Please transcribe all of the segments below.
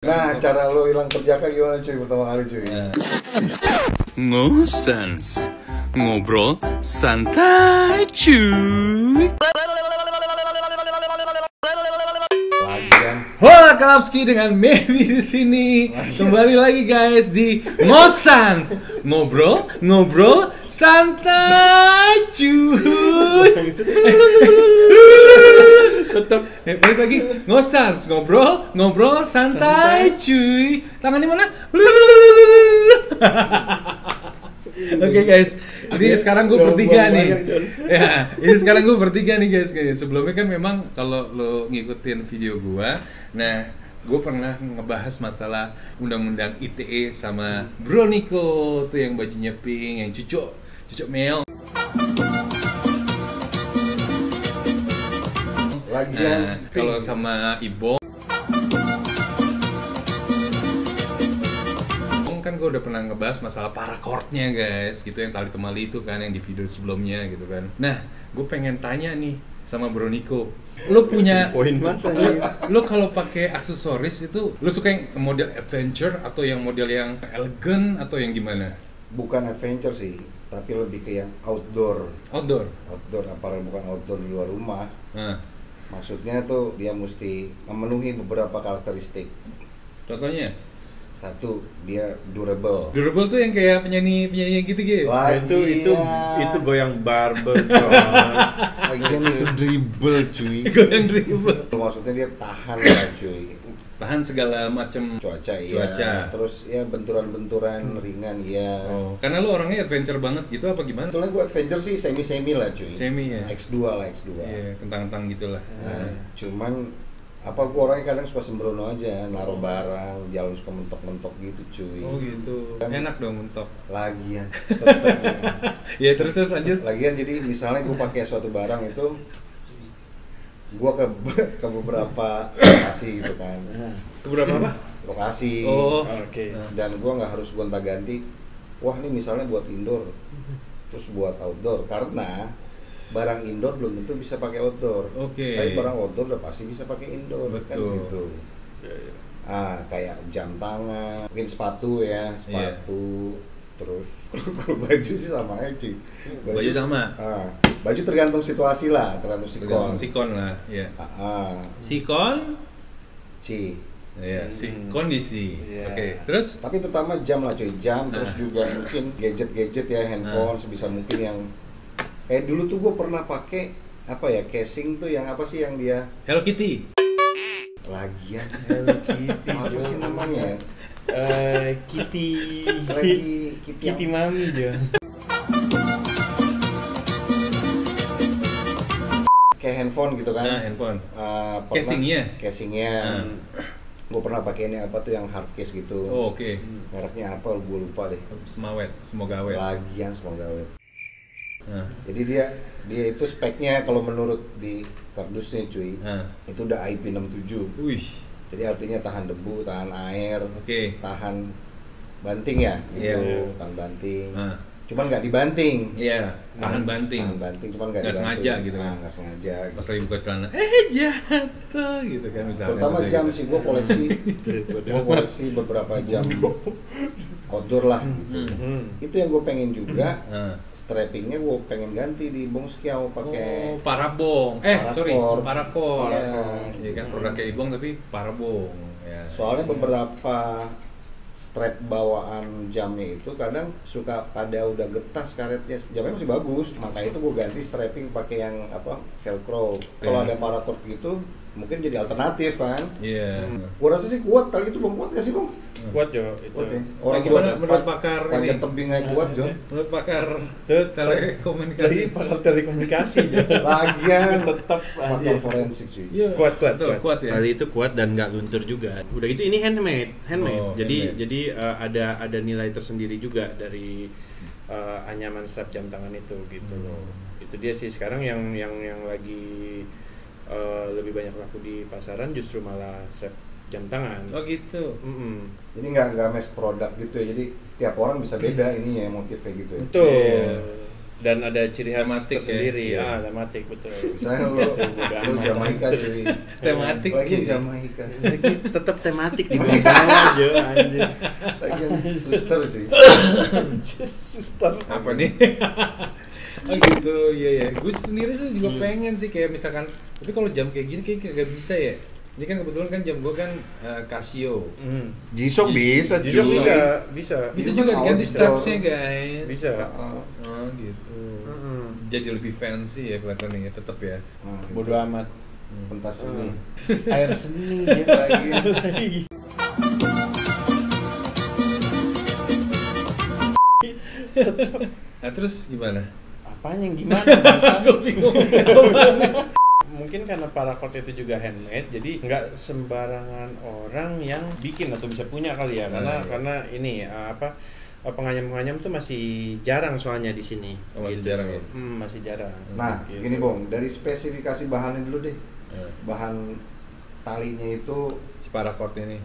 Nah, cara lo hilang kerja kan gimana cuy pertama kali cuy? Ngosans, ngobrol santai cuy. Lagian. Hola Kalapski dengan Memi di sini. Kembali lagi guys di Ngosans, ngobrol santai cuy. Tetap Balik lagi Ngosans, ngobrol santai cuy. Tangan di mana? Oke guys, ini sekarang gue bertiga nih. Ya, ini sekarang gue bertiga nih guys. Sebelumnya kan memang kalau lo ngikutin video gue, nah gue pernah ngebahas masalah undang-undang ITE sama Bro Niko tuh yang bajunya pink, yang cucuk meo. Lagian. Kalau sama Ibong kan gue udah pernah ngebahas masalah parakortnya guys, gitu yang tali temali itu kan yang di video sebelumnya gitu kan. Nah, gue pengen tanya nih sama Bro Niko, lo punya poin mana? lo kalau pakai aksesoris itu lo suka yang model adventure atau yang model yang elegan atau yang gimana? Bukan adventure sih, tapi lebih ke yang outdoor. Outdoor. Outdoor, apalagi bukan outdoor di luar rumah. Nah, Maksudnya tuh dia mesti memenuhi beberapa karakteristik. contohnya Satu, dia durable. durable tuh yang kayak penyanyi gitu gitu. Itu goyang barbel. Lagian itu dribble cuy. Goyang dribble. Maksudnya dia tahan lah cuy. Tahan segala macam Cuaca iya. Cuaca. Terus ya benturan-benturan ringan iya. Oh, karena lo orangnya adventure banget gitu apa gimana? Soalnya gue adventure sih semi-semi lah cuy. Semi ya. X2 lah X2. Iya, kentang-kentang gitulah. Nah, cuman apa gue orangnya kadang suka sembrono aja, naruh barang, jalan suka mentok-mentok gitu cuy. Oh gitu. Enak dong mentok. Lagian. Ya terus lanjut. Lagian jadi misalnya gue pakai suatu barang itu gue ke beberapa lokasi gitu kan. Keberapa apa? Lokasi. Oh, Oke. Dan gue nggak harus gonta-ganti. Wah, ini misalnya buat indoor, terus buat outdoor, karena barang indoor belum tentu bisa pakai outdoor. Oke. Tapi barang outdoor udah pasti bisa pakai indoor. Betul. Kan gitu. Kayak jam tangan, mungkin sepatu ya, sepatu. Terus kalau baju sih sama aja cuy. Baju sama. Baju tergantung situasi lah, tergantung sikon. Sikon lah, ya. Sikon? Ya, kondisi. Iya. Oke, terus? Tapi terutama jam lah cuy, jam terus juga mungkin gadget-gadget ya, handphone sebisa mungkin yang dulu tuh gue pernah pakai apa ya, casing tuh yang apa sih yang dia Hello Kitty. Lagian Hello Kitty. apa sih namanya? Kitty Mami Jo. Kayak handphone gitu kan? Nah, handphone. Casingnya. Hmm. Gue pernah pakai ini apa tuh yang hard case gitu. Oh, oke. Mereknya apa? Gue lupa deh. Semoga awet. Lagian semoga awet. Nah. Jadi dia itu speknya kalau menurut di kardusnya cuy, itu udah IP67. Wih. Jadi artinya tahan debu, tahan air, Oke. tahan banting ya, gitu, Iya. tahan banting. Ah. Cuman nggak dibanting. Iya, tahan banting. Tahan banting, cuman nggak Nggak dibanting. sengaja gitu kan. Nggak sengaja. Pas lagi buka celana, jatuh gitu kan misalnya. Terutama Kayak jam gitu. sih, gue koleksi beberapa jam outdoor lah gitu. Itu yang gue pengen juga. Strappingnya gue pengen ganti di Bong Skiau pakai Parabong. Paracord. Iya. Iya kan produknya Ibong tapi Parabong. Ya. Soalnya beberapa strap bawaan jamnya itu kadang suka pada udah getas karetnya, jamnya masih bagus, makanya itu gue ganti strapping pakai yang apa velcro. Kalau ada paracord gitu mungkin jadi alternatif kan. Iya. Gue rasa sih kuat, kali itu Bang, kuat gak sih Bang? Kuat Jo itu. Kuat ya? Nah, gimana menurut pakar ini? panjat tebing aja kuat Jo. Menurut pakar Itu telekomunikasi. Tadi pakar telekomunikasi Jo. Lagian Tetap pakar forensik cuy. Iya, kuat kuat ya. Kali itu kuat dan nggak luntur juga. Udah gitu ini handmade. Oh, jadi handmade. ada nilai tersendiri juga dari anyaman strap jam tangan itu gitu loh. Itu dia sih sekarang yang lagi lebih banyak laku di pasaran justru malah strap jam tangan. Oh gitu. Jadi nggak mass product gitu ya, jadi tiap orang bisa beda ininya motifnya gitu ya. Betul. Iya. dan ada ciri khas Tematik tersendiri. ya? Tematik betul. Misalnya lu Jamaika cuy. Tematik. Lagi Jamaika. Lagi tetap tematik di belakang aja anjir. Lagi suster cuy. Suster. Apa nih? Oh gitu, iya ya. Gue sendiri sih juga pengen sih kayak misalkan, tapi kalau jam kayak gini kayak gak bisa ya. Ini kan kebetulan kan jam gue kan Casio. G-Shock bisa cuy. G-Shock bisa. Bisa Ini juga kan diganti audio. strapsnya guys. Bisa. Oh gitu. Jadi lebih fancy ya kelihatannya ya, tetap ya. Bodoh amat. Pentas ini. Air seni Lagi. Nah terus gimana? Apanya yang gimana? Bangsa? Gue bingung. Mungkin karena paracord itu juga handmade, jadi nggak sembarangan orang yang bikin atau bisa punya kali ya, karena ini penganyam-penganyam tuh masih jarang soalnya di sini. Oh, masih jarang ya? Masih jarang. Nah, Gitu. gini Bong, dari spesifikasi bahannya dulu deh. Bahan talinya itu Si paracord ini.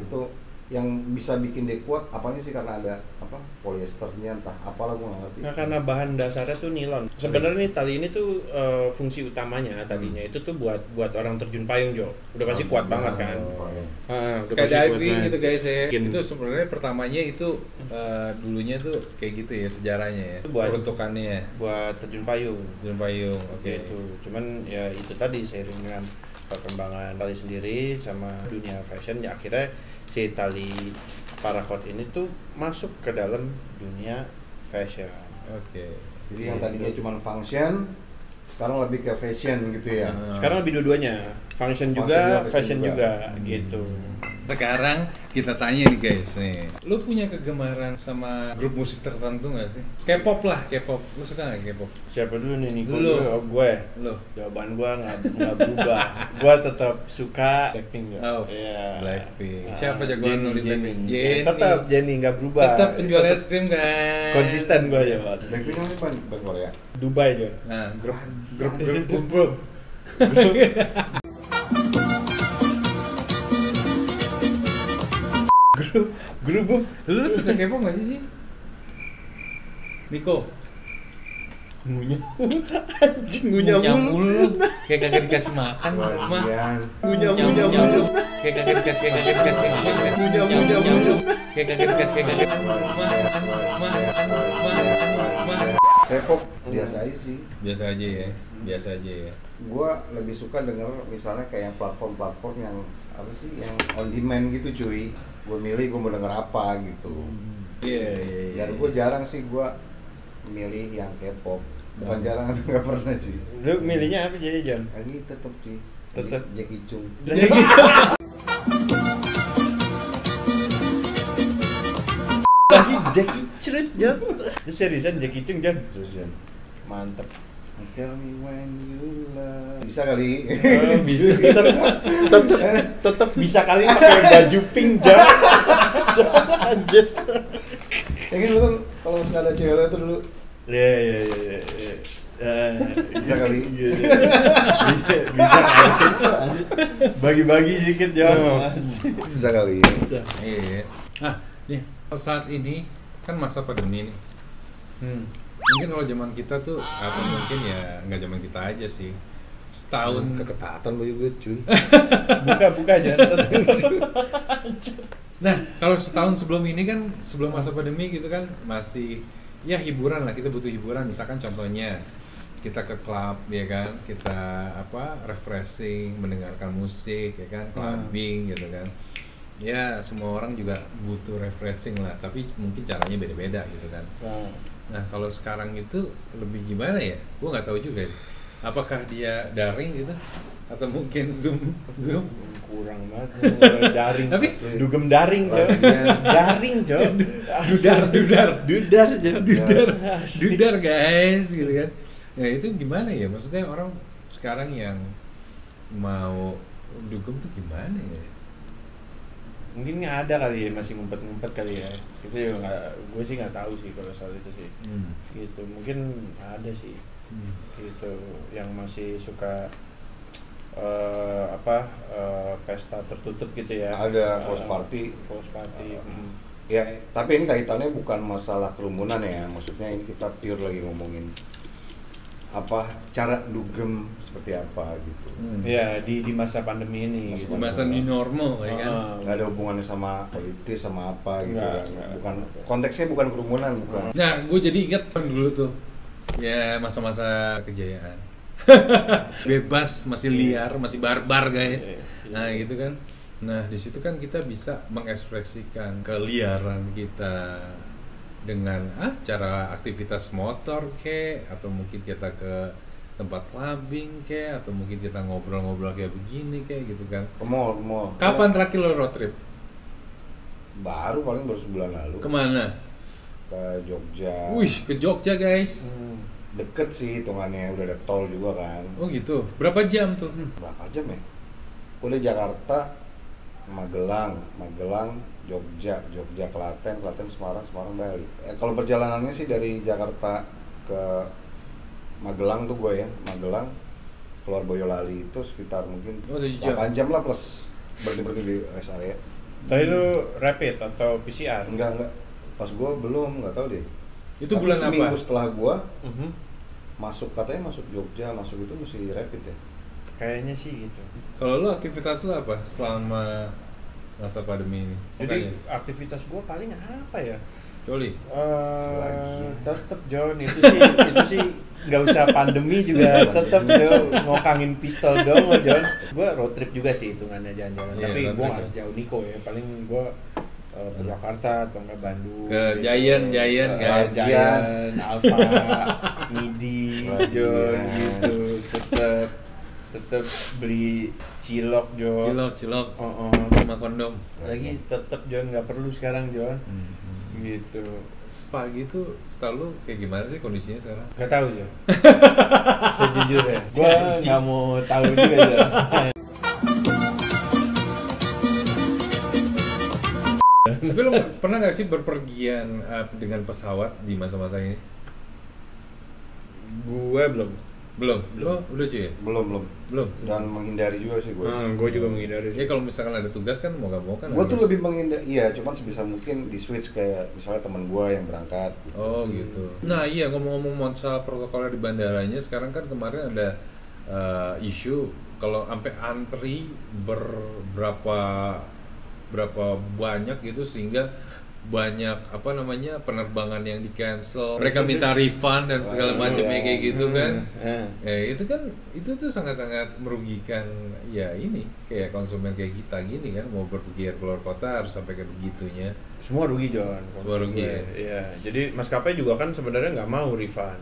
itu yang bisa bikin dia kuat apanya sih, karena ada apa polyesternya entah apalah gue nggak ngerti. Nah, karena bahan dasarnya tuh nilon. Sebenarnya nih tali ini tuh fungsi utamanya tadinya itu tuh buat orang terjun payung, Jo. Udah pasti kuat banget kan. Udah pasti kuat Skydiving banget. gitu guys ya. Bikin- Itu sebenarnya pertamanya itu dulunya tuh kayak gitu ya sejarahnya ya. Itu buat- peruntukannya buat terjun payung. Jun payung. Oke. Gitu. Cuman ya itu tadi seiring dengan perkembangan tali sendiri sama dunia fashion ya akhirnya si tali paracord ini tuh masuk ke dalam dunia fashion. Oke. Jadi yang tadinya cuma function sekarang lebih ke fashion gitu ya. Sekarang lebih dua-duanya, function Function juga, juga, fashion fashion juga, juga. gitu. Sekarang kita tanya nih guys nih. Lu punya kegemaran sama grup musik tertentu nggak sih? K-pop lah, K-pop. Lu suka nggak K-pop? Siapa dulu nih Niko? Lu. Dulu? Oh, gue. Lu. Jawaban gue nggak berubah. Gue tetap suka Blackpink. Oh, Iya. Blackpink. Siapa jagoan lu di Blackpink? Jennie. Tetap Jennie nggak berubah. Tetap penjual es krim kan. Konsisten gue ya. Blackpink ini band Korea. Dubai aja. Nah, grup Bro. Grup. lu suka K-pop nggak sih? Niko, Ngunyah. Anjing ngunyah mulu. mulu, kayak kagak dikasih makan, mah. Wajian. Ngunyah Mulu, kayak kagak dikasih, mulu. kayak kagak dikasih, K-pop biasa aja sih. biasa aja ya, biasa aja ya. Gua lebih suka denger misalnya kayak platform-platform yang apa sih, yang on demand gitu cuy. Gue milih gue mau denger apa gitu. Iya. Dan gue jarang sih gue milih yang K-pop. Bukan jarang, tapi nggak pernah cuy. Lu milihnya apa jadi John? Lagi tetep cuy. Tetep. Jackie Chung. Lagi Jackie Chan John. Lu seriusan Jackie Chan John? Terus Jan, Mantep. tell me when you love. Bisa kali. Bisa. Tetep bisa kali pakai baju pink John. Anjir. Ya kan betul, kalau nggak ada cewek lo itu dulu Iya. bisa kali. Bisa kali. Bagi-bagi dikit John. Bisa kali. Iya. Ah, nih saat ini kan masa pandemi nih. Mungkin kalau zaman kita tuh atau mungkin ya nggak zaman kita aja sih. Setahun Keketatan baju gue cuy. Buka aja. Nah, kalau setahun sebelum ini kan, sebelum masa pandemi gitu kan masih ya hiburan lah, kita butuh hiburan. Misalkan contohnya kita ke klub ya kan, kita refreshing, mendengarkan musik ya kan, clubbing gitu kan. Ya semua orang juga butuh refreshing lah, tapi mungkin caranya beda-beda gitu kan. Nah kalau sekarang itu lebih gimana ya? Gue nggak tahu juga. Apakah dia daring gitu? Atau mungkin zoom? Kurang banget daring. Tapi dugem daring Jo. Daring Jo. Dudar guys gitu kan. Ya itu gimana ya? Maksudnya orang sekarang yang mau dugem tuh gimana ya? Mungkin nggak ada kali ya, masih ngumpet-ngumpet kali ya. Itu juga gue sih nggak tahu sih kalau soal itu sih. Gitu, mungkin ada sih. Gitu, yang masih suka pesta tertutup gitu ya. Ada house party. Ya, tapi ini kaitannya bukan masalah kerumunan ya, maksudnya ini kita pure lagi ngomongin apa cara dugem seperti apa gitu. Ya di masa pandemi ini Masa gitu. Di masa new normal ya kan. Nggak ada hubungannya sama politis sama apa gitu Nggak, kan. nggak. Bukan konteksnya bukan kerumunan, bukan. Nah, gue jadi ingat dulu tuh, ya masa-masa kejayaan. Bebas, masih liar, masih barbar guys. Nah gitu kan. Nah di situ kan kita bisa mengekspresikan keliaran kita dengan cara aktivitas motor atau mungkin kita ke tempat clubbing atau mungkin kita ngobrol-ngobrol kayak begini gitu kan. Ke mall. Kapan terakhir lo road trip? Baru sebulan lalu. Kemana? Ke Jogja. Wih, ke Jogja guys. Deket sih hitungannya, udah ada tol juga kan. Oh gitu. Berapa jam tuh? Berapa jam ya? Udah Jakarta, Magelang, Jogja, Klaten, Semarang, Bali. Kalau perjalanannya sih dari Jakarta ke Magelang tuh gue ya, Magelang keluar Boyolali itu sekitar mungkin 8 jam lah plus berhenti di rest area. Tadi itu rapid atau PCR? Enggak. Pas gue belum, nggak tahu deh. Itu Tapi bulan seminggu apa? setelah gue katanya masuk Jogja, masuk itu mesti rapid ya. Kayaknya sih gitu. Kalau lo aktivitas lo apa selama masa pandemi ini? Jadi aktivitas gue paling apa ya? Coli? Tetep John, itu sih nggak usah pandemi juga tetep John, ngokangin pistol dong John. Gue road trip juga sih hitungannya jalan-jalan, Iya, tapi road gue trip nggak jauh Niko ya, paling gue Purwakarta atau nggak Bandung. Ke gitu. Giant guys. Giant, Alfa, Midi, John gitu, tetep beli cilok John. Cilok Oh, sama kondom. lagi tetep John nggak perlu sekarang John. Gitu. Spa gitu, setahu lu kayak gimana sih kondisinya sekarang? Gak tahu John. Sejujurnya, gua nggak mau tahu juga John. Tapi lu pernah nggak sih berpergian dengan pesawat di masa-masa ini? Gue belum. Belum. Lo udah cuy? Belum. Belum. Dan menghindari juga sih gue. Gue juga menghindari. Ya kalau misalkan ada tugas kan mau gak mau kan. Gue tuh harus. lebih menghindari, iya, cuman sebisa mungkin di switch kayak misalnya teman gue yang berangkat. Gitu. Oh gitu. Nah iya, ngomong-ngomong masalah protokolnya di bandaranya, sekarang kan kemarin ada isu kalau sampai antri berapa banyak gitu sehingga banyak penerbangan yang di cancel, mereka minta refund dan segala macamnya kayak gitu kan. Itu tuh sangat-sangat merugikan ya ini kayak konsumen kayak kita gini kan, mau berpergian keluar kota harus sampai kayak begitunya. Semua rugi John. Semua rugi ya. Iya. Jadi maskapai juga kan sebenarnya nggak mau refund.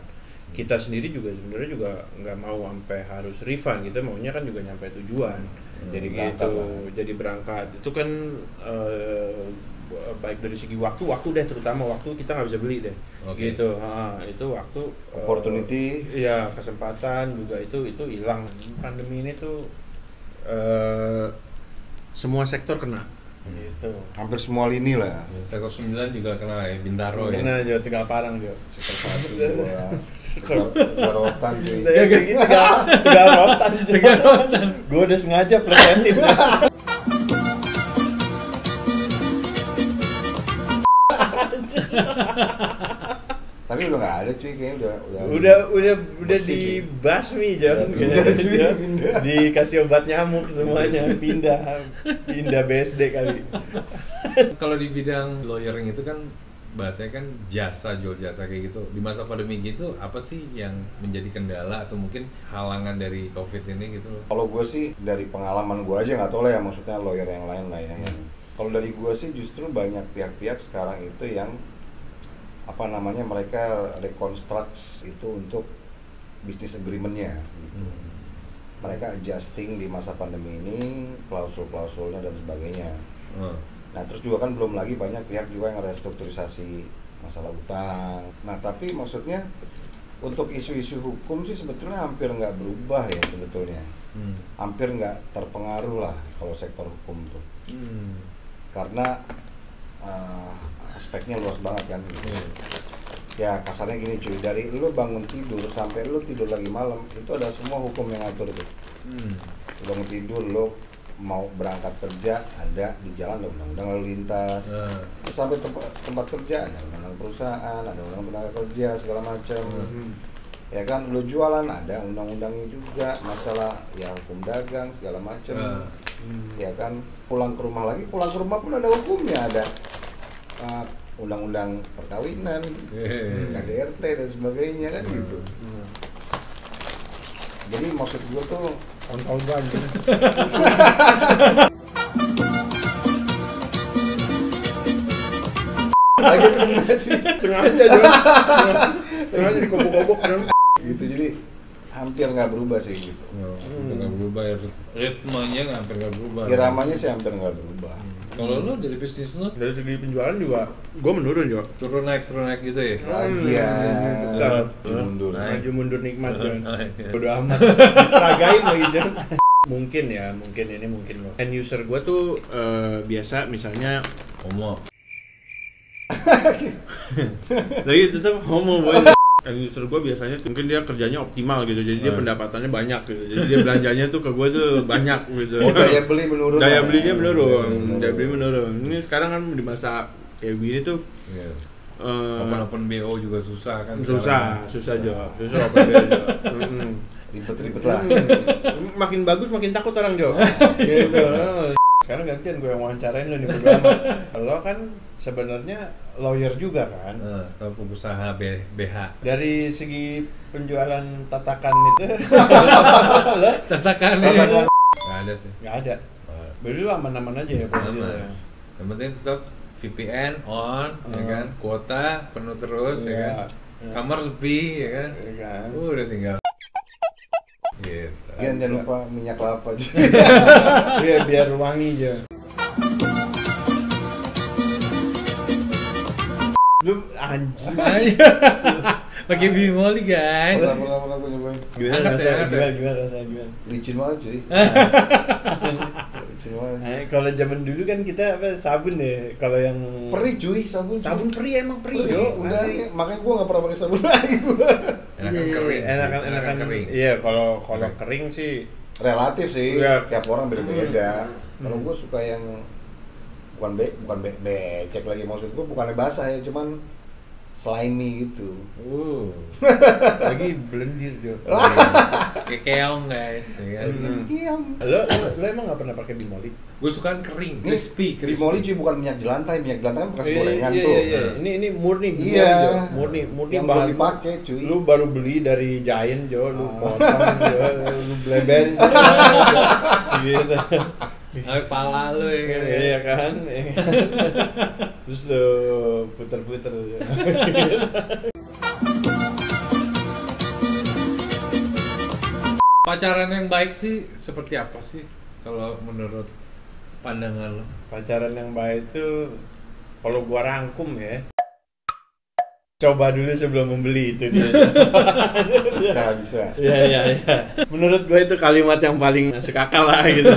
Kita sendiri juga sebenarnya juga nggak mau sampai harus refund. Kita maunya kan juga nyampe tujuan. Jadi gitu. berangkat lah. Jadi berangkat. Itu kan baik dari segi waktu deh, terutama waktu kita nggak bisa beli deh. Oke. Gitu. Itu waktu Opportunity. Iya, kesempatan juga itu hilang. Pandemi ini tuh semua sektor kena. Gitu. Hampir semua lini lah. Sektor 9 juga kena ya, Bintaro ya. Kena Jo, tinggal Parang Jo. Sektor 1 gua rotan cuy. Tiga rotan Jo. Gue udah sengaja plesetin. Tapi udah nggak ada cuy, kayaknya udah bersih, dibasmi Jo. Pindah, cuy, pindah. Dikasih obat nyamuk semuanya, pindah BSD kali. Kalau di bidang lawyering itu kan bahasanya kan jual jasa kayak gitu. Di masa pandemi gitu apa sih yang menjadi kendala atau mungkin halangan dari COVID ini gitu loh? Kalau gue sih dari pengalaman gue aja, nggak tahu lah ya maksudnya lawyer yang lain lah ya. Kalau dari gue sih justru banyak pihak-pihak sekarang itu yang mereka reconstruct itu untuk bisnis agreement-nya gitu. Mereka adjusting di masa pandemi ini klausul-klausulnya dan sebagainya. Nah terus juga kan belum lagi banyak pihak juga yang restrukturisasi masalah utang. Nah tapi maksudnya untuk isu-isu hukum sih sebetulnya hampir nggak berubah ya sebetulnya. Hampir nggak terpengaruh lah kalau sektor hukum tuh. Karena aspeknya luas banget kan gitu. Ya kasarnya gini cuy, dari lu bangun tidur sampai lu tidur lagi malam itu ada semua hukum yang ngatur tuh. Lu bangun tidur lu mau berangkat kerja ada di jalan ada undang-undang lalu lintas. Terus sampai tempat kerja ada undang-undang perusahaan, ada undang-undang tenaga kerja segala macam. Ya kan, lu jualan ada undang-undangnya juga, masalah ya hukum dagang segala macam. Ya kan, pulang ke rumah pun ada hukumnya, ada undang-undang perkawinan, KDRT dan sebagainya kan gitu. Jadi maksud gua tuh tahun banget. lagi pernah sih Sengaja Jon. Sengaja dikobok-kobok kan. gitu, jadi hampir nggak berubah sih gitu. Nggak berubah ya, ritmenya hampir nggak berubah. Iramanya sih hampir nggak berubah. Kalau lo dari bisnis lo Dari segi penjualan juga gue menurun Jo. turun naik gitu ya? Iya. Tetap. Mundur. Maju mundur nikmat Jon. Iya. Bodo amat. Diperagain lagi Jon. Mungkin lo. End user gue tuh biasa misalnya Homo. lagi tetap homo boy. End user gue biasanya mungkin dia kerjanya optimal gitu, jadi dia pendapatannya banyak gitu, jadi dia belanjanya tuh ke gue tuh banyak gitu. Oh, daya beli menurun. Daya belinya menurun. Ini sekarang kan di masa kayak gini tuh Open BO juga susah kan? susah Jo. Susah open BO Jo. Ribet-ribet lah. Makin bagus makin takut orang Jo. Gitu. Sekarang gantian gue yang wawancarain lo nih berdua. Lo kan sebenarnya lawyer juga kan? Sama pengusaha BH. Dari segi penjualan tatakan itu, Tatakan ini nggak ada sih. nggak ada. Berarti lo aman-aman aja ya posisinya. Yang penting tetap VPN on, ya kan? Kuota penuh terus, ya kan? Kamar sepi, ya kan? Ya kan? Udah tinggal. Gitu. Jangan lupa minyak kelapa aja. Iya biar wangi aja. Lu anjing. Pakai bimoli guys. Pernah aku nyobain. Gimana Angkat ya, rasanya? angkat ya. Gimana rasanya? Licin banget cuy. Licin banget. Kalau zaman dulu kan kita apa sabun ya. Kalau yang Perih cuy sabun. sabun perih emang perih. Yo, udah makanya gua nggak pernah pakai sabun lagi gua. Enakan kering. Enakan kering. Iya, kalau kering sih Relatif sih. Iya. Tiap orang beda-beda. Kalau gua suka yang bukan becek lagi, maksud gua bukannya basah ya, cuman slimy gitu. lagi blendir Jo. Kayak keong guys, ya kan? Diam. Lo emang nggak pernah pakai bimoli? Gue suka kering, crispy. Bimoli cuy bukan minyak jelantai kan bekas gorengan tuh. Iya. Ini murni bimoli Iya. Jo. Murni Yang bahan belum dipakai cuy. Lu baru beli dari Giant Jo, lu potong Jo, lu bleberin gitu. Pala lu ya kan? Iya kan? Terus lu puter-puter Jo. Pacaran yang baik sih seperti apa sih kalau menurut pandangan lo? Pacaran yang baik itu kalau gua rangkum ya, coba dulu sebelum membeli itu dia. Bisa. Iya. Menurut gue itu kalimat yang paling masuk akal lah gitu.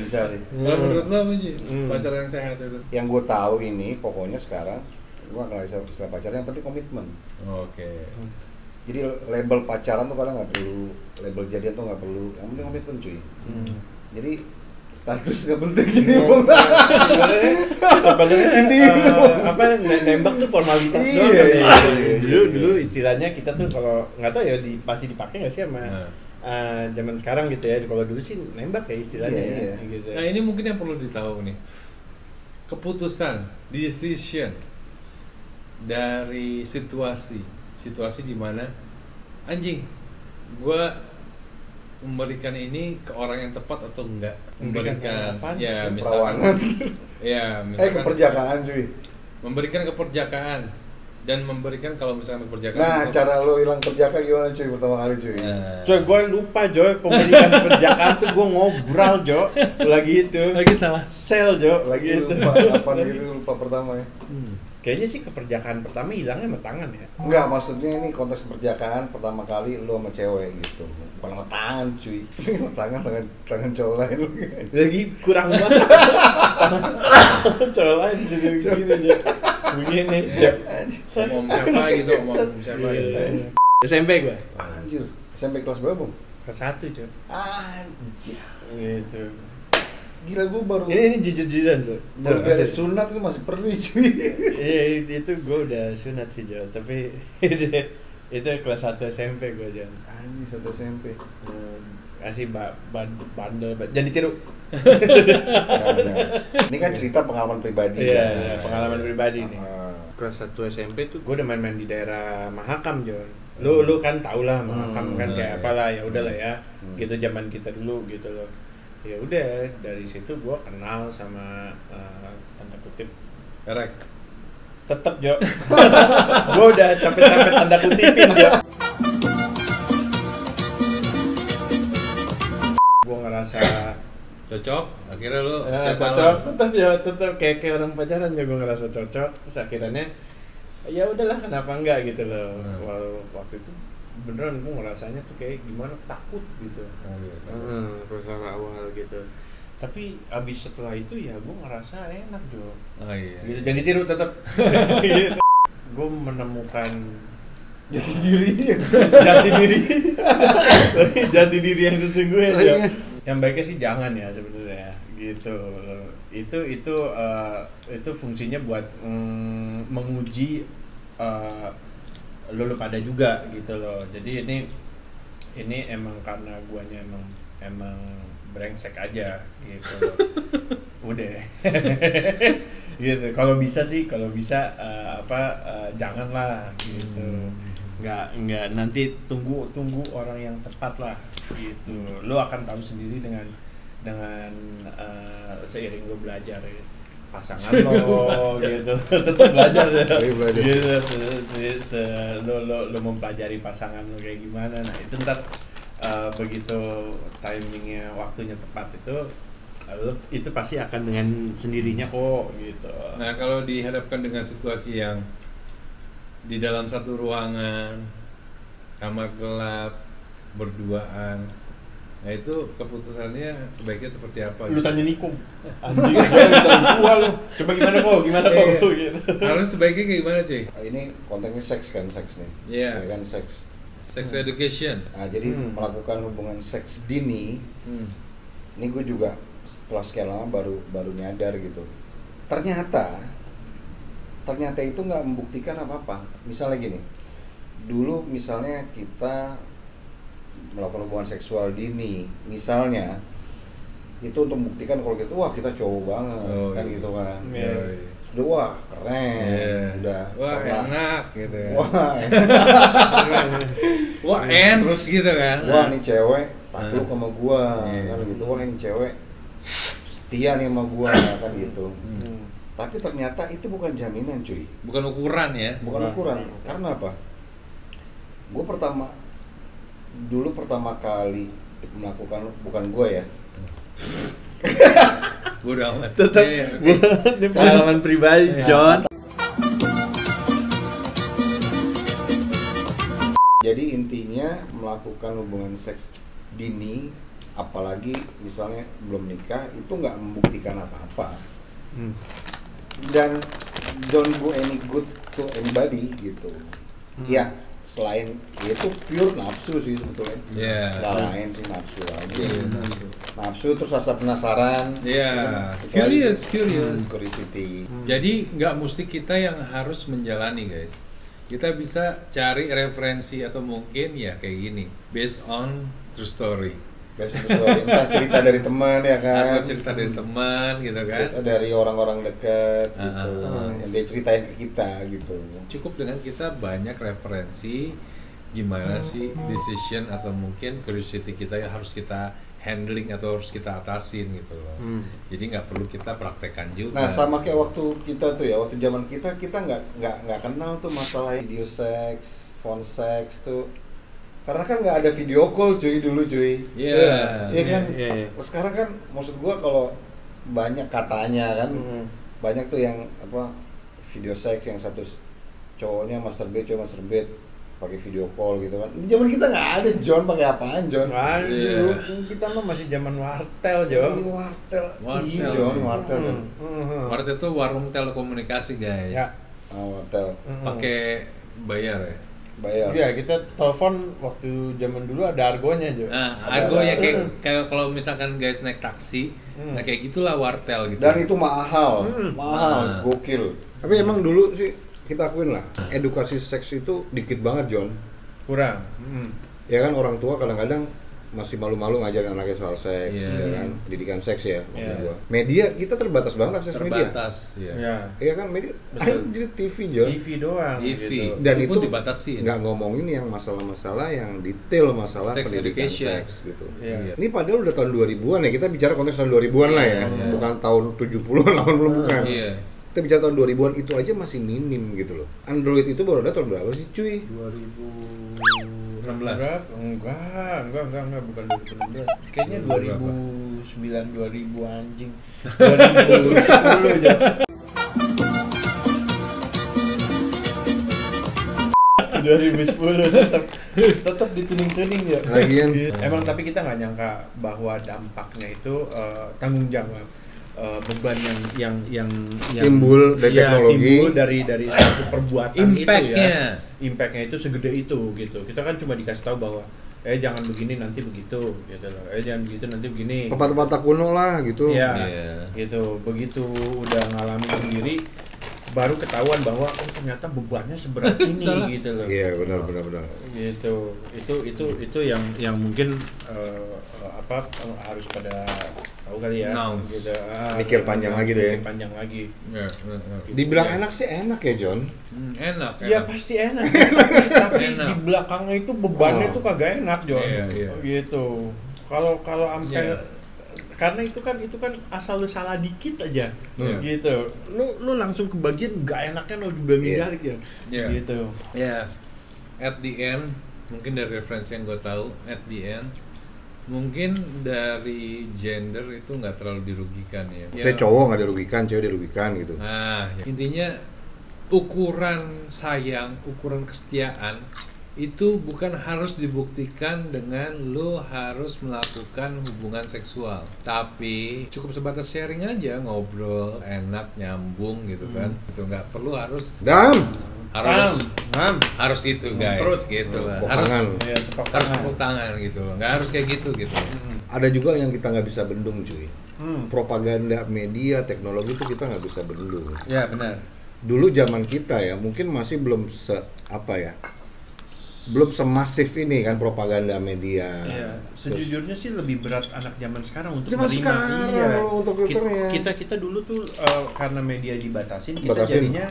Bisa sih. Kalau menurut lo apa sih pacaran yang sehat itu? Yang gue tahu ini pokoknya sekarang gue nggak bisa istilah pacaran, yang penting komitmen. Oke. Jadi label pacaran tuh kadang nggak perlu, label jadian tuh nggak perlu, yang penting komitmen cuy. Jadi status nggak penting gini. Sebenarnya apa nembak tuh formalitas doang kan ya. Dulu istilahnya kita tuh kalau nggak tahu ya masih dipakai nggak sih sama zaman sekarang gitu ya. Kalau dulu sih nembak ya istilahnya Iya. gitu. Nah ini mungkin yang perlu ditahu nih, keputusan, decision dari situasi di mana anjing gua memberikan ini ke orang yang tepat atau enggak, memberikan apaan? ya Perawanan. misalkan ya misalkan Keperjakaan cuy. memberikan keperjakaan dan memberikan kalau misalkan keperjakaan Nah, itu- cara lo hilang perjaka gimana cuy pertama kali cuy? Nah, Coy, gue lupa Joy, pemilikan kerjaan tuh gue ngobrol Jo, lagi itu lagi salah. sel Jo, Lagi gitu. lupa apa gitu, lupa pertama ya. Kayaknya sih keperjakaan pertama hilangnya sama tangan ya. Enggak, maksudnya ini konteks keperjakaan pertama kali lo sama cewek gitu. Bukan sama tangan cuy. Sama tangan cowok lain. Lagi kurang banget. Cowok lain sih begini Jo. Begini Jo. Ngomong siapa gitu, ngomong siapa gitu. SMP gue. Anjir, SMP kelas berapa, Bang? Kelas 1 cuy. Anjir. Gitu. Gila gue baru Ini jujur-jujuran cuy. baru beres sunat itu masih perih cuy. Iya itu gue udah sunat sih Jo, tapi itu kelas 1 SMP gue Jo. Anjir, 1 SMP. Kasih bandel, jangan ditiru. Ini kan cerita pengalaman pribadi. Iya, kan? pengalaman pribadi nih. Kelas 1 SMP tuh gue udah main-main di daerah Mahakam Jon. Lu kan tau lah Mahakam kan kayak apalah, ya udahlah ya. Gitu zaman kita dulu gitu loh. Ya udah dari situ gue kenal sama tanda kutip Erek. tetep Jo. Gue udah capek-capek tanda kutipin Jo. Gue ngerasa Cocok, akhirnya lu cocok, tetep kayak orang pacaran juga gue ngerasa cocok. Terus akhirnya ya udahlah, kenapa enggak gitu loh. Waktu itu beneran gue ngerasanya tuh kayak gimana, takut gitu. Perasaan awal gitu. Tapi abis setelah itu ya gue ngerasa enak Jo. Oh iya. Gitu. Jadi tiru tetap. Gue menemukan jati diri yang sesungguhnya Jo. Yang baiknya sih jangan ya sebenarnya gitu. Itu fungsinya buat menguji lu pada juga gitu loh. Jadi ini emang karena guanya emang brengsek aja gitu. Udah. Gitu. Kalau bisa janganlah gitu. Nggak nanti tunggu orang yang tepat lah gitu. Lu akan tahu sendiri dengan seiring lu belajar ya. Pasangan lo gitu. Tetap belajar ya. Gitu. Lu mempelajari pasangan lo kayak gimana. Nah, itu ntar begitu timingnya, waktunya tepat itu pasti akan dengan sendirinya kok gitu. Nah, kalau dihadapkan dengan situasi yang di dalam satu ruangan, kamar gelap, berduaan, nah itu keputusannya sebaiknya seperti apa? Lu tanya Nikom, anjing, gua lu. Coba gimana kok gitu. Harus sebaiknya kayak gimana cuy? Ini konteksnya seks nih. Iya. Ya kan seks. Sex education. Nah, jadi melakukan hubungan seks dini. Ini gue juga setelah sekian lama baru nyadar gitu. Ternyata itu nggak membuktikan apa-apa. Misalnya gini, dulu misalnya kita melakukan hubungan seksual dini, misalnya itu untuk membuktikan kalau gitu, wah kita cowok banget, kan gitu kan. Sudah wah keren, udah wah enak gitu ya. Wah ends gitu kan. Wah ini cewek takluk sama gua, kan gitu. Wah ini cewek setia nih sama gua, kan gitu. Tapi ternyata itu bukan jaminan cuy. Bukan ukuran ya. Bukan ukuran. Karena apa? Gue dulu pertama kali melakukan, bukan gue ya. Gue udah amat. Tetap ini pengalaman pribadi John. Jadi intinya melakukan hubungan seks dini, apalagi misalnya belum nikah, itu nggak membuktikan apa-apa. Dan don't do any good to anybody gitu. Ya, selain itu pure nafsu sih sebetulnya. Lain sih nafsu aja. Nafsu terus rasa penasaran. Curious. Curiosity. Jadi nggak mesti kita yang harus menjalani guys. Kita bisa cari referensi atau mungkin ya kayak gini, based on true story. Entah cerita dari teman ya kan, atau cerita dari teman gitu kan, cerita dari orang-orang dekat gitu, yang dia ceritain ke kita gitu. Cukup dengan kita banyak referensi gimana sih decision atau mungkin curiosity kita yang harus kita handling atau harus kita atasin gitu loh. Jadi nggak perlu kita praktekkan juga. Nah sama kayak waktu kita tuh ya, waktu zaman kita nggak kenal tuh masalah video seks, phone seks tuh. Karena kan nggak ada video call cuy dulu cuy. Iya kan. Sekarang kan maksud gua kalau banyak katanya kan, banyak tuh yang apa video seks yang satu cowoknya masturbate, cowok masturbate pakai video call gitu kan. Di zaman kita nggak ada John, pakai apaan John? Kita mah masih zaman wartel John. Wartel. Wartel itu warung telekomunikasi guys. Wartel. Pakai bayar ya. Bayar. Iya, kita telepon waktu zaman dulu ada argonya aja. Nah, argo ya kayak kalau misalkan guys naik taksi, nah kayak gitulah wartel gitu. Dan itu mahal, gokil. Tapi emang dulu sih kita akuin lah, edukasi seks itu dikit banget, John. Kurang. Ya kan orang tua kadang-kadang masih malu-malu ngajarin anaknya soal seks, ya kan, pendidikan seks ya maksud gua. Media kita terbatas banget akses media. Ya. Iya kan media, jadi TV John. TV doang. TV. Gitu. Dan Itu itu pun dibatasi. nggak ngomongin yang masalah-masalah yang detail masalah Sex pendidikan education. seks gitu. Iya. Ini padahal udah tahun 2000-an ya, kita bicara konteks tahun 2000-an lah ya, bukan tahun 70-an, 80-an bukan. Iya. Kita bicara tahun 2000-an itu aja masih minim gitu loh. Android itu baru ada tahun berapa sih cuy? 16. Enggak, bukan 2016. Kayaknya 2009 2000 anjing. 2010 aja. 2010 tetap dituning-tuning ya. Lagian Emang tapi kita nggak nyangka bahwa dampaknya itu tanggung jawab beban yang timbul dari teknologi, timbul dari suatu perbuatan Impact-nya. itu ya. Impact-nya itu segede itu gitu. Kita kan cuma dikasih tahu bahwa jangan begini nanti begitu gitu loh. Jangan begitu nanti begini. pepatah-pepatah kuno lah gitu. Iya. Iya. Gitu. Begitu udah ngalamin sendiri baru ketahuan bahwa ternyata bebannya seberat ini gitu loh. Iya, benar. Gitu. Itu yang mungkin harus pada tahu kali ya. Gitu. Mikir panjang lagi deh. Mikir panjang lagi. Ya. Dibilang enak sih enak ya John. Enak. Ya pasti enak. Tapi Enak. di belakangnya itu bebannya tuh kagak enak, Jon. Iya. Gitu. Kalau sampai karena itu kan asal lu salah dikit aja. Gitu. Lu langsung kebagian enggak enaknya lo juga ninggalin ya. Gitu. Ya. At the end, mungkin dari referensi yang gue tahu, at the end mungkin dari gender itu nggak terlalu dirugikan ya. Saya cowok nggak dirugikan, cewek dirugikan gitu. Nah, intinya ukuran sayang, ukuran kesetiaan itu bukan harus dibuktikan dengan lo harus melakukan hubungan seksual, tapi cukup sebatas sharing aja, ngobrol enak, nyambung gitu kan. Itu nggak perlu harus harus itu guys, gitu lah. Harus tepuk tangan gitu loh. Nggak harus kayak gitu. Ada juga yang kita nggak bisa bendung cuy. Propaganda media, teknologi itu kita nggak bisa bendung. Ya benar. Dulu zaman kita ya mungkin masih belum belum semasif ini kan propaganda media. Iya. Sejujurnya sih lebih berat anak zaman sekarang untuk Zaman menerima. sekarang Iya. kalau untuk filternya. Kita dulu tuh karena media dibatasin, kita jadinya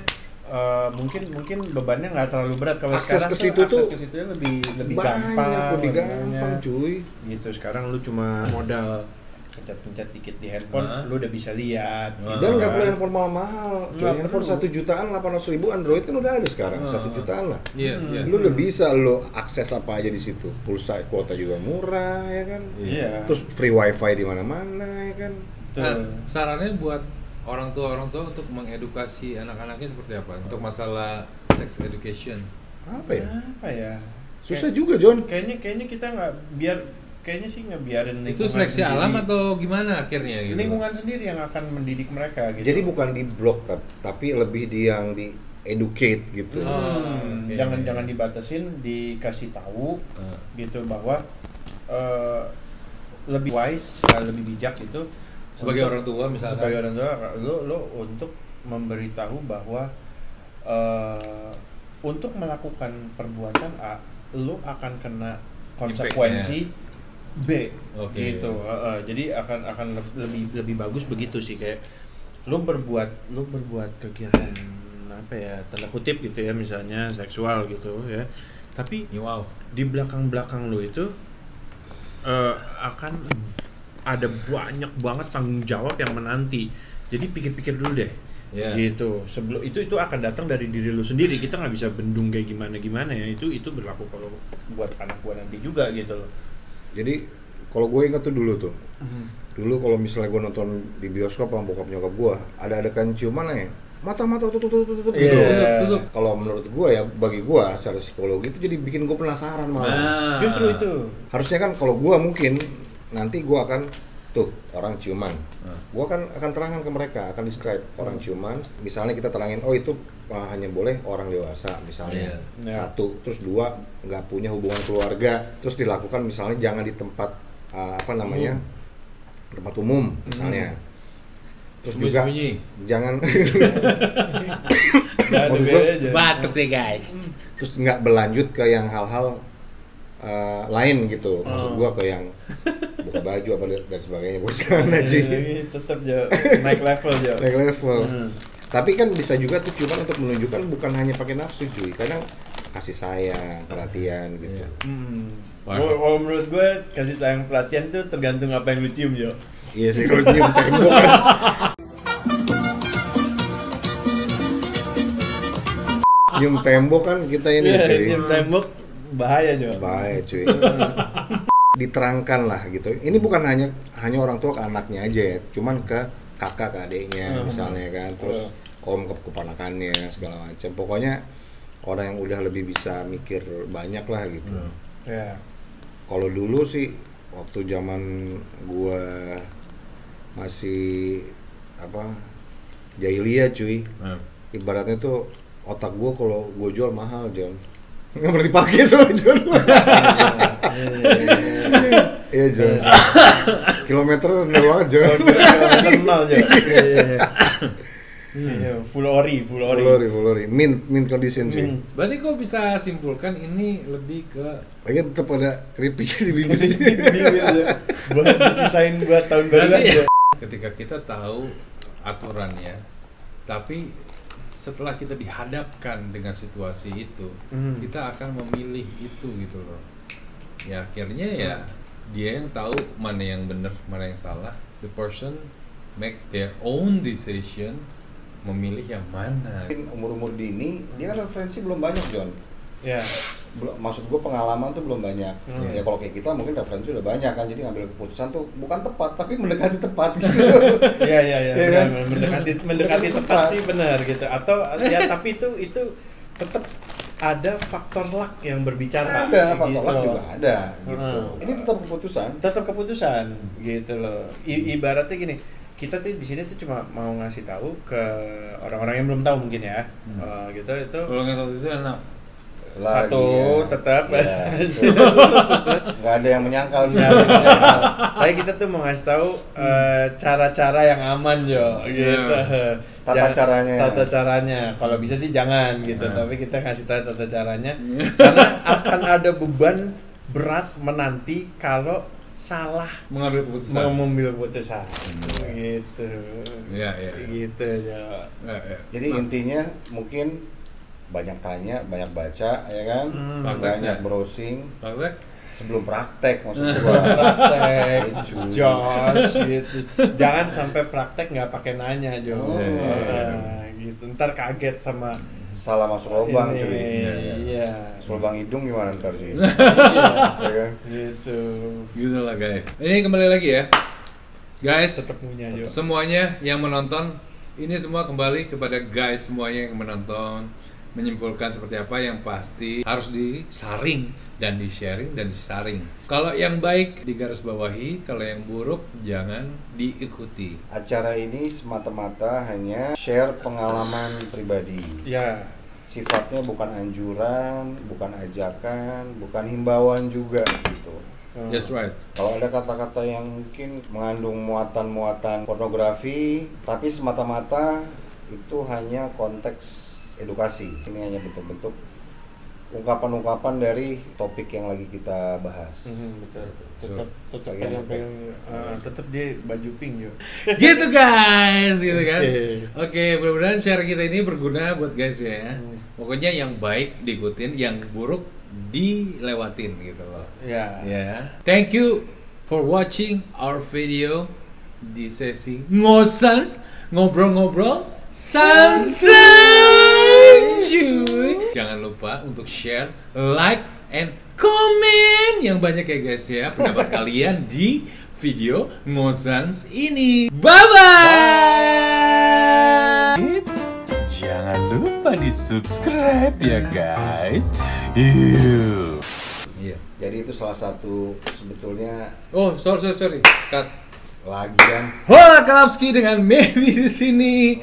mungkin bebannya nggak terlalu berat. Kalau Akses sekarang ke situ tuh akses ke situ lebih banyak, gampang. lebih gampang cuy. Gitu. Sekarang lu cuma modal pencet-pencet dikit di handphone, lu udah bisa lihat. Dan nggak perlu handphone mahal. Cuy, Nggak handphone perlu. 1.800.000 Android kan udah ada sekarang, 1 jutaan lah. Iya. Lu udah bisa lo akses apa aja di situ. Pulsa kuota juga murah ya kan. Iya. Terus free wifi di mana-mana ya kan. Nah, sarannya buat orang tua untuk mengedukasi anak-anaknya seperti apa? Untuk masalah sex education. Apa ya? Susah juga John. Kayaknya kita kayaknya sih ngebiarin Itu seleksi alam atau gimana akhirnya gitu? Lingkungan sendiri yang akan mendidik mereka gitu. Jadi bukan di blok tapi lebih yang di educate gitu. Okay. Jangan dibatasin, dikasih tahu gitu bahwa lebih wise, lebih bijak itu Sebagai orang tua misalkan. Sebagai orang tua lo untuk memberitahu bahwa untuk melakukan perbuatan A, lo akan kena konsekuensi B, gitu. Jadi akan lebih bagus begitu sih, kayak lo berbuat kegiatan apa ya, tanda kutip gitu ya, misalnya seksual gitu ya, tapi di belakang lo itu akan ada banyak banget tanggung jawab yang menanti. Jadi pikir-pikir dulu deh. Gitu. Sebelum itu akan datang dari diri lu sendiri. Kita nggak bisa bendung kayak gimana ya. Itu berlaku kalau buat anak gua nanti juga gitu loh. Jadi kalau gue inget tuh dulu tuh. Dulu kalau misalnya gue nonton di bioskop sama bokap nyokap gue, ada adegan ciuman ya. Mata-mata tutup gitu. Tutup. Kalau menurut gue ya, bagi gue secara psikologi itu jadi bikin gue penasaran malah. Justru itu. Harusnya kan kalau gue mungkin nanti gue akan tuh orang ciuman. Gua kan akan terangkan ke mereka, akan describe orang ciuman. Misalnya kita terangin, oh itu hanya boleh orang dewasa misalnya. Satu, terus dua nggak punya hubungan keluarga. Terus dilakukan misalnya jangan di tempat tempat umum misalnya. Terus juga jangan batuk deh guys. Terus nggak berlanjut ke yang hal-hal lain gitu. Maksud gua ke yang buka baju apa dan sebagainya, bukan aja. Tetap naik level Naik level. Tapi kan bisa juga tuh cuma untuk menunjukkan bukan hanya pakai nafsu cuy. Kadang kasih sayang, perhatian gitu. Kalau menurut gue kasih sayang perhatian tuh tergantung apa yang lu cium Jo. Iya sih, kalau cium tembok kan. Cium tembok kan kita ini cuy. Cium tembok bahaya Jo. Bahaya cuy. Diterangkan lah gitu. Ini bukan hanya orang tua ke anaknya aja ya, cuman ke kakak ke adiknya misalnya kan, terus om ke keponakannya segala macam. Pokoknya orang yang udah lebih bisa mikir banyak lah gitu. Kalau dulu sih waktu zaman gua masih jahiliyah cuy. Ibaratnya tuh otak gua kalau gua jual mahal John. Nggak pernah dipakai sama John. Iya John. Kilometer nol banget John. Kilometer nol John. Full ori. Mint condition cuy. Berarti kok bisa simpulkan ini lebih ke lagi tetap ada keripik di bibir. Buat disisain buat tahun baru aja. Ketika kita tahu aturannya, tapi setelah kita dihadapkan dengan situasi itu, kita akan memilih itu gitu loh. Ya akhirnya ya dia yang tahu mana yang benar, mana yang salah. The person make their own decision, memilih yang mana. Umur-umur dini, dia kan referensi belum banyak John. Ya. Maksud gue pengalaman tuh belum banyak. Ya kalau kayak kita mungkin referensi udah banyak kan, jadi ngambil keputusan tuh bukan tepat tapi mendekati tepat gitu. Iya kan? mendekati tepat sih benar gitu. Atau ya tapi itu tetap ada faktor luck yang berbicara. Ada faktor gitu luck juga ada gitu. Ini tetap keputusan gitu loh. Ibaratnya gini, kita tuh di sini tuh cuma mau ngasih tahu ke orang-orang yang belum tahu mungkin ya. Gitu itu. Kalau nggak tahu itu enak. Tetap nggak ada yang menyangkal sih. Tapi kita tuh mau ngasih tahu cara-cara yang aman Jo gitu. Tata caranya. Kalau bisa sih jangan gitu, tapi kita kasih tahu tata caranya karena akan ada beban berat menanti kalau salah mengambil keputusan. Gitu. Iya. Gitu ya. Jadi intinya mungkin banyak tanya, banyak baca, ya kan? Banyak browsing. Sebelum praktek maksud gua. Praktek, Josh gitu. Jangan sampai praktek nggak pakai nanya, Jo. Gitu. Ntar kaget sama salah masuk lubang cuy. Iya. Lubang hidung gimana ntar sih? Iya. Ya kan? Gitu. Gitu lah guys. Ini kembali lagi ya. Guys, Tetap punya, Jo. semuanya yang menonton, ini semua kembali kepada guys semuanya yang menonton. Menyimpulkan seperti apa yang pasti harus disaring dan di-sharing dan disaring. Kalau yang baik digarisbawahi, kalau yang buruk jangan diikuti. Acara ini semata-mata hanya share pengalaman pribadi. Ya. Sifatnya bukan anjuran, bukan ajakan, bukan himbauan juga gitu. That's right. Kalau ada kata-kata yang mungkin mengandung muatan-muatan pornografi, tapi semata-mata itu hanya konteks edukasi. Ini hanya bentuk-bentuk ungkapan-ungkapan dari topik yang lagi kita bahas. Betul. Tetap dia baju pink, Jo. Gitu guys, gitu kan. Oke, mudah-mudahan share kita ini berguna buat guys ya. Pokoknya yang baik diikutin, yang buruk dilewatin gitu loh. Ya. Thank you for watching our video di sesi ngosans, ngobrol-ngobrol santai cuy. Jangan lupa untuk share, like, and comment yang banyak ya guys ya pendapat kalian di video ngosans ini. Bye-bye. Jangan lupa di subscribe ya guys. Jadi itu salah satu sebetulnya. Oh sorry, cut. Lagi kan. Hola Kalapski dengan Maybe di sini.